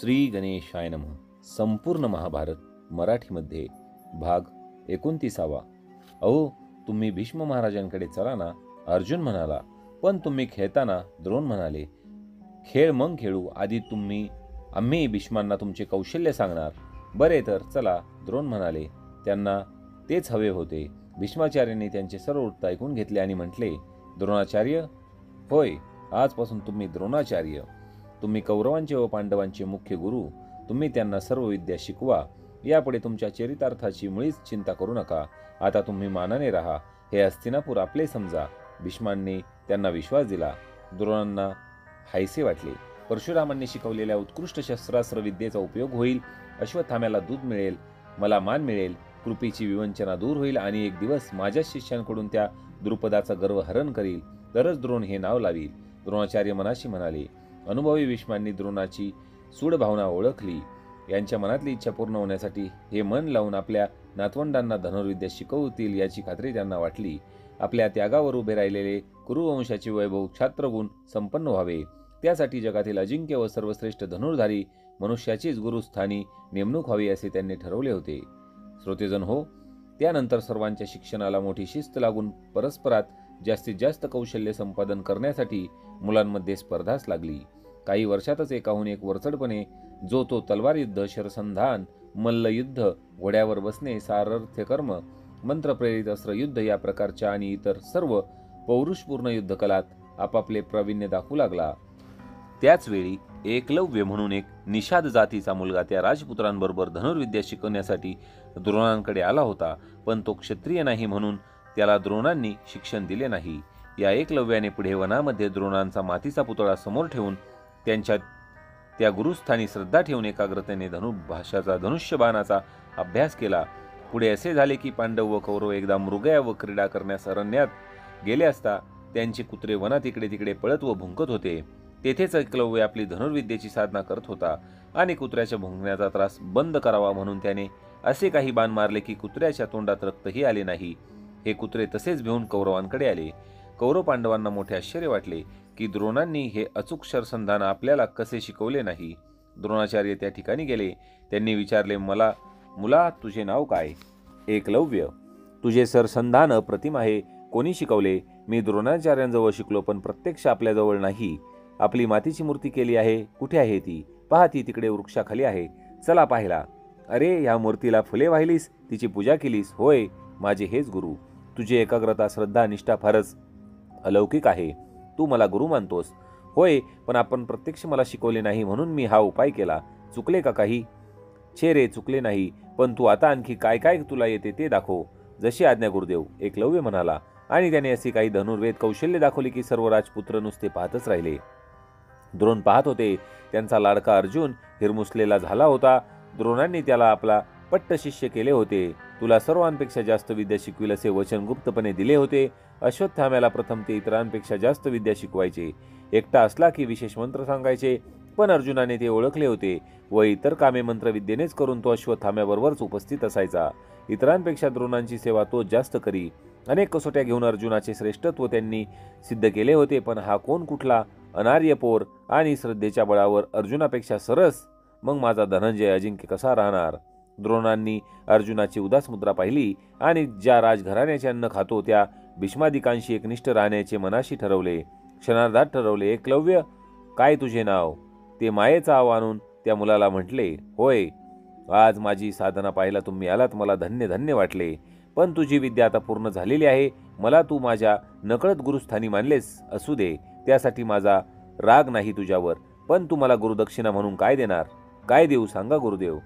श्री गणेशाय नमः. संपूर्ण महाभारत मराठीमध्ये भाग 29. अहो, तुम्ही भीष्म महाराजांकडे चला ना, अर्जुन म्हणाला. पण तुम्ही खेळताना द्रोण म्हणाले, खेळ मग खेळू, आधी आम्ही भीष्मांना तुमचे कौशल्य सांगणार. बरे तर चला, द्रोण म्हणाले. त्यांना तेच हवे होते. भीष्माचार्यांनी त्यांचे सर्व वृत्त ऐकून घेतले आणि म्हटले, द्रोणाचार्य, होय, आजपासून तुम्ही द्रोणाचार्य. तुम्ही कौरवांचे व पांडवांचे मुख्य गुरु. तुम्ही त्यांना सर्व विद्या शिकवा. यापुढे तुमच्या चरितार्थाची मुळीच चिंता करू नका. आता तुम्ही मानाने राहा. हे हस्तिनापूर आपले समजा. भीष्मांनी त्यांना विश्वास दिला. द्रोणांना हायसे वाटले. परशुरामांनी शिकवलेल्या उत्कृष्ट शस्त्रास्त्र विद्येचा उपयोग होईल. अश्वत्थाम्याला दूध मिळेल, मला मान मिळेल, कृपीची विवंचना दूर होईल आणि एक दिवस माझ्या शिष्यांकडून त्या द्रुपदाचा गर्व हरण करील, तरच द्रोण हे नाव लावील. द्रोणाचार्य मनाशी म्हणाले. अनुभवी भीष्मांनी द्रोणाची सूड भावना ओळखली. यांच्या मनातली इच्छा पूर्ण होण्यासाठी हे मन लावून आपल्या नातवंडांना धनुर्विद्या शिकवतील याची खात्री त्यांना वाटली. आपल्या त्यागावर उभे राहिलेले कुरुवंशाचे वैभव क्षात्रगुण संपन्न व्हावे, त्यासाठी जगातील अजिंक्य व सर्वश्रेष्ठ धनुर्धारी मनुष्याचीच गुरुस्थानी नेमणूक व्हावी असे त्यांनी ठरवले होते. श्रोतेजन हो, त्यानंतर सर्वांच्या शिक्षणाला मोठी शिस्त लागून परस्परात जास्तीत जास्त कौशल्य संपादन करण्यासाठी मुलांमध्ये स्पर्धाच लागली. काही वर्षातच एकाहून एक वरचढपणे जो तो तलवार युद्ध, शरसंधान, मल्लयुद्ध, घोड्यावर बसणे, सारथ्यकर्म, मंत्रप्रेरित अस्त्रयुद्ध या प्रकारच्या आणि इतर सर्व पौरुषपूर्ण युद्धकलात आपापले प्रावीण्य दाखवू लागला. त्याचवेळी एकलव्य म्हणून एक निषाद जातीचा मुलगा त्या राजपुत्रांबरोबर धनुर्विद्या शिकवण्यासाठी द्रोणांकडे आला होता. पण तो क्षत्रिय नाही म्हणून त्याला द्रोणांनी शिक्षण दिले नाही. या एकलव्याने पुढे वनामध्ये द्रोणांचा मातीचा पुतळा समोर ठेवून त्यांच्या त्या गुरुस्थानी श्रद्धा ठेवून एकाग्रतेने धनुष्यबाणाचा अभ्यास केला. पुढे असे झाले की पांडव व कौरव एकदा मृगया व क्रीडा करण्यास अरण्यात गेले असता त्यांचे कुत्रे वनात इकडे तिकडे पळत व भुंकत होते. तेथेच एकलव्य आपली धनुर्विद्येची साधना करत होता आणि कुत्र्याच्या भुंकण्याचा त्रास बंद करावा म्हणून त्याने असे काही बाण मारले की कुत्र्याच्या तोंडात रक्तही आले नाही. हे कुत्रे तसेच भिवून कौरवांकडे आले. कौरव पांडवांना मोठे आश्चर्य वाटले की द्रोणांनी हे अचूक शरसंधान आपल्याला कसे शिकवले नाही. द्रोणाचार्य त्या ठिकाणी गेले. त्यांनी विचारले, मुला तुझे नाव काय? एकलव्य. तुझे सरसंधान अप्रतिम आहे. कोणी शिकवले? मी द्रोणाचार्यांजवळ शिकलो, पण प्रत्यक्ष आपल्याजवळ नाही. आपली मातीची मूर्ती केली आहे. कुठे आहे ती? पहा, ती तिकडे वृक्षाखाली आहे. चला पाहिला. अरे, ह्या मूर्तीला फुले वाहिलीस, तिची पूजा केलीस? होय, माझे हेच गुरु. तुझी एकाग्रता, श्रद्धा, निष्ठा फारच अलौकिक आहे. तू मला गुरु मानतोस? होय, पण आपण प्रत्यक्ष मला शिकवले नाही म्हणून मी हा उपाय केला. चुकले का काही? छे रे, चुकले नाही. पण तू आता आणखी काय काय तुला येते ते दाखव. जशी आज्ञा गुरुदेव, एकलव्य म्हणाला. आणि त्याने अशी काही धनुर्वेद कौशल्य दाखवली की सर्व राजपुत्र नुसते पाहतच राहिले. द्रोण पाहत होते. त्यांचा लाडका अर्जुन हिरमुसलेला झाला होता. द्रोणांनी त्याला आपला पट्ट शिष्य केले होते. तुला सर्वांपेक्षा जास्त विद्या शिकविल असे वचन गुप्तपणे दिले होते. अश्वत्थाम्याला प्रथम ते इतरांपेक्षा जास्त विद्या शिकवायचे. एकटा असला की विशेष मंत्र सांगायचे. पण अर्जुनाने ते ओळखले होते व इतर कामे मंत्रविद्येनेच करून तो अश्वत्थाम्याबरोबरच उपस्थित असायचा. इतरांपेक्षा द्रोणांची सेवा तो जास्त करी. अनेक कसोट्या घेऊन अर्जुनाचे श्रेष्ठत्व त्यांनी सिद्ध केले होते. पण हा कोण कुठला अनार्य पोर आणि श्रद्धेच्या बळावर अर्जुनापेक्षा सरस? मग माझा धनंजय अजिंक्य कसा राहणार? द्रोणांनी अर्जुनाची उदास मुद्रा पाहिली आणि ज्या राजघराण्याचे अन्न खातो त्या भीष्मादिकांशी एकनिष्ठ राहण्याचे मनाशी ठरवले. क्षणार्धात ठरवले. एकलव्य, काय तुझे नाव? ते मायेचा आव आणून त्या मुलाला म्हटले, होय, आज माझी साधना पाहायला तुम्ही आलात. मला धन्य धन्य वाटले. पण तुझी विद्या आता पूर्ण झालेली आहे. मला तू माझ्या नकळत गुरुस्थानी मानलेस असू दे, त्यासाठी माझा राग नाही तुझ्यावर. पण तू मला गुरुदक्षिणा म्हणून काय देणार? काय देऊ सांगा गुरुदेव.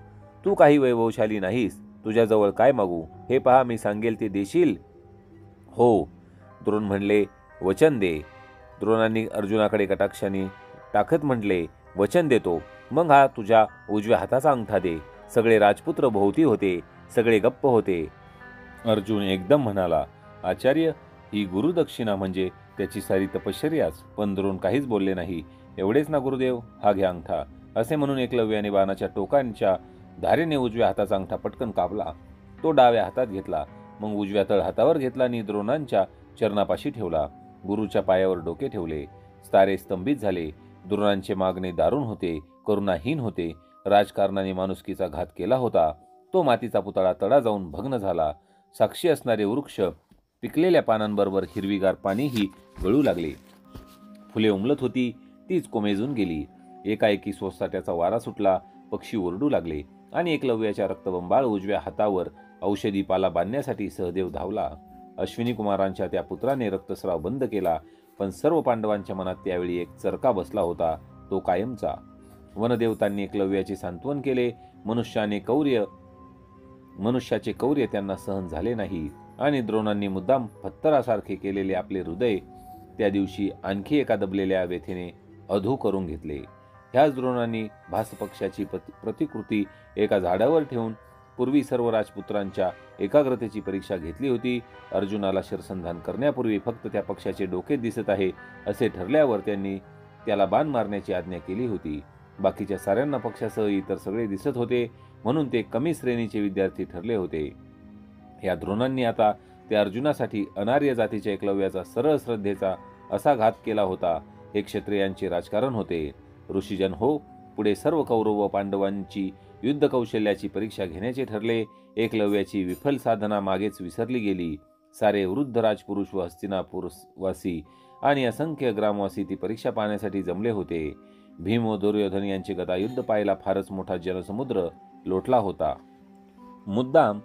तू काही वैभवशाली नाहीस. तुझ्याजवळ काय मागू? हे पहा, मी सांगेल ते देशील? हो, द्रोण म्हणले, वचन दे. द्रोणांनी अर्जुनाकडे कटाक्षाने टाकत म्हटले, वचन देतो. मग हा तुझ्या उजव्या हाताचा अंगठा दे. सगळे राजपुत्र भोवती होते. सगळे गप्प होते. अर्जुन एकदम म्हणाला, आचार्य, ही गुरुदक्षिणा म्हणजे त्याची सारी तपश्चर्याच. पण द्रोण काहीच बोलले नाही. एवढेच ना गुरुदेव, हा घ्या अंगठा. असे म्हणून एकलव्याने बाणाच्या टोकांच्या धारेने उजव्या हाताचा अंगठा पटकन कापला. तो डाव्या हातात घेतला. मग उजव्या तळ हातावर घेतला आणि द्रोणांच्या चरणापाशी ठेवला. गुरुच्या पायावर डोके ठेवले. तारे स्तंभित झाले. द्रोणांचे मागणे दारुण होते. करुणाहीन होते. राजकारणाने माणुसकीचा घात केला होता. तो मातीचा पुतळा तडा जाऊन भग्न झाला. साक्षी असणारे वृक्ष पिकलेल्या पानांबरोबर हिरवीगार पाणीही गळू लागले. फुले उमलत होती, तीच कोमेजून गेली. एकाएकी सोसाट्याचा वारा सुटला. पक्षी ओरडू लागले आणि एकलव्याच्या रक्तबंबाळ उजव्या हातावर औषधी पाला बांधण्यासाठी सहदेव धावला. अश्विनी कुमारांच्या त्या पुत्राने रक्तस्राव बंद केला, पण सर्व पांडवांच्या मनात त्यावेळी एक चरका बसला होता, तो कायमचा. वनदेवतांनी एकलव्याचे सांत्वन केले. मनुष्याचे कौर्य त्यांना सहन झाले नाही आणि द्रोणांनी मुद्दाम पत्थरासारखे केलेले आपले हृदय त्या दिवशी आणखी एका दबलेल्या व्यथेने अधू करून घेतले. ह्याच द्रोणांनी भासपक्षाची प्रतिकृती एका झाडावर ठेवून पूर्वी सर्व राजपुत्रांच्या एकाग्रतेची परीक्षा घेतली होती. अर्जुनाला शरसंधान करण्यापूर्वी फक्त त्या पक्षाचे डोके दिसत आहे असे ठरल्यावर त्यांनी त्याला बाण मारण्याची आज्ञा केली होती. बाकीच्या साऱ्यांना पक्षासह इतर सगळे दिसत होते, म्हणून ते कमी श्रेणीचे विद्यार्थी ठरले होते. या द्रोणांनी आता त्या अर्जुनासाठी अनार्य जातीच्या एकलव्याचा सरळ श्रद्धेचा असा घात केला होता. हे क्षत्रियांचे राजकारण होते. ऋषीजन हो, पुढे सर्व कौरव व पांडवांची युद्ध कौशल्याची परीक्षा घेण्याचे ठरले. एकलव्याची विफल साधना मागेच विसरली गेली. सारे वृद्ध राजपुरुष व हस्तिनापूरवासी आणि असंख्य ग्रामवासी ती परीक्षा पाहण्यासाठी जमले होते. भीम व दुर्योधन यांचे गदायुद्ध पाहायला फारच मोठा जनसमुद्र लोटला होता. मुद्दाम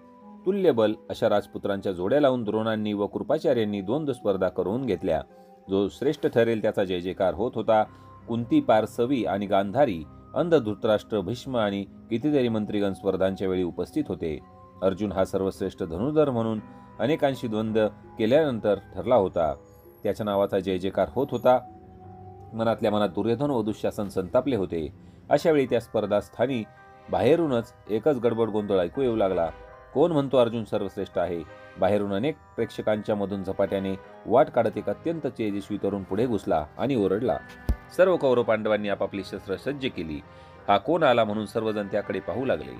तुल्यबल अशा राजपुत्रांच्या जोड्या लावून द्रोणांनी व कृपाचार्यांनी द्वंद्व स्पर्धा करून घेतल्या. जो श्रेष्ठ ठरेल त्याचा जय जयकार होत होता. कुंती, पार्सवी आणि गांधारी, अंध धृतराष्ट्र, भीष्म आणि कितीतरी मंत्रीगण स्पर्धांच्या वेळी उपस्थित होते. अर्जुन हा सर्वश्रेष्ठ धनुर्धर म्हणून अनेकांशी द्वंद्व केल्यानंतर ठरला होता. त्याच्या नावाचा जय जयकार होत होता. मनातल्या मनात दुर्योधन व दुःशासन संतापले होते. अशा वेळी त्या स्पर्धास्थानी बाहेरूनच एकच गडबड गोंधळ ऐकू येऊ लागला. कोण म्हणतो अर्जुन सर्वश्रेष्ठ आहे? बाहेरून अनेक प्रेक्षकांच्या मधून झपाट्याने वाट काढत एक अत्यंत तेजस्वी तरुण पुढे घुसला आणि ओरडला. सर्व कौरव पांडवांनी आपापली शस्त्र सज्ज केली. हा कोण आला म्हणून सर्वजण त्याकडे पाहू लागले.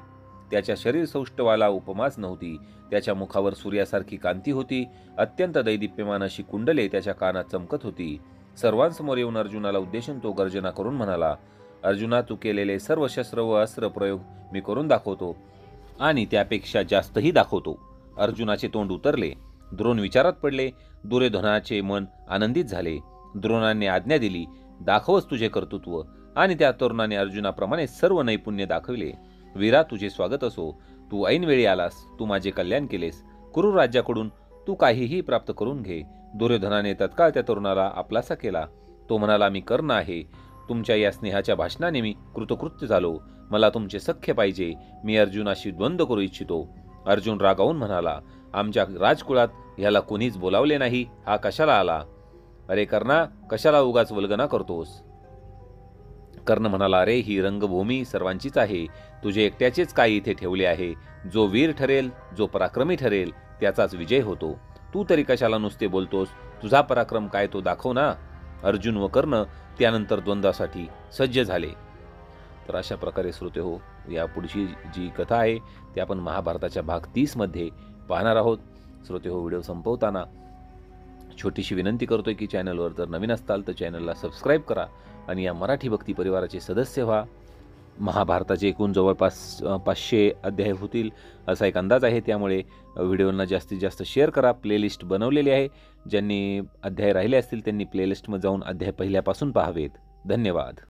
त्याच्या शरीर सौष्ठवाला उपमाच नव्हती. त्याच्या मुखावर सूर्यासारखी कांती होती. अत्यंत दैदिप्यमान अशी कुंडले त्याच्या कानात चमकत होती. सर्वांसमोर येऊन अर्जुनाला उद्देशून तो गर्जना करून म्हणाला, अर्जुना, तू केलेले सर्व शस्त्र व अस्त्र प्रयोग मी करून दाखवतो आणि त्यापेक्षा जास्तही दाखवतो. अर्जुनाचे तोंड उतरले. द्रोण विचारात पडले. दुर्योधनाचे मन आनंदित झाले. द्रोणाने आज्ञा दिली, दाखवच तुझे कर्तृत्व. आणि त्या तरुणाने अर्जुनाप्रमाणे सर्व नैपुण्य दाखविले. वीरा, तुझे स्वागत असो. तू ऐनवेळी आलास. तू माझे कल्याण केलेस. कुरु राज्याकडून तू काहीही प्राप्त करून घे. दुर्योधनाने तत्काळ त्या तरुणाला आपलासा केला. तो म्हणाला, मी कर्ण आहे. तुमच्या या स्नेहाच्या भाषणाने मी कृतकृत्य झालो. मला तुमचे सख्य पाहिजे. मी अर्जुनाशी द्वंद्व करू इच्छितो. अर्जुन रागावून म्हणाला, आमच्या राजकुळात ह्याला कोणीच बोलावले नाही. हा कशाला आला? अरे कर्णा, कशाला उगाच वल्गना करतोस? कर्ण म्हणाला, अरे ही रंगभूमी सर्वांचीच आहे. तुझे एकट्याचेच काय इथे ठेवले आहे? जो वीर ठरेल, जो पराक्रमी ठरेल त्याचाच विजय होतो. तू तरी कशाला नुसते बोलतोस? तुझा पराक्रम काय तो दाखव ना. अर्जुन व कर्ण त्यानंतर द्वंद्वासाठी सज्ज झाले. तर अशा प्रकारे श्रोते हो, या पुढची जी कथा आहे ती आपण महाभारताच्या भाग 30 मध्ये पाहणार आहोत. श्रोते हो, व्हिडिओ संपवताना छोटीशी विनंती करतोय की चॅनलवर जर नवीन असताल तर चॅनलला सबस्क्राईब करा आणि या मराठी भक्ती परिवाराचे सदस्य व्हा. महाभारताचे एकूण जवळपास 500 अध्याय होतील असा एक अंदाज आहे. त्यामुळे व्हिडिओंना जास्तीत जास्त शेअर करा. प्लेलिस्ट बनवलेली आहे. ज्यांनी अध्याय राहिले असतील त्यांनी प्लेलिस्टमध्ये जाऊन अध्याय पहिल्यापासून पाहावेत. धन्यवाद.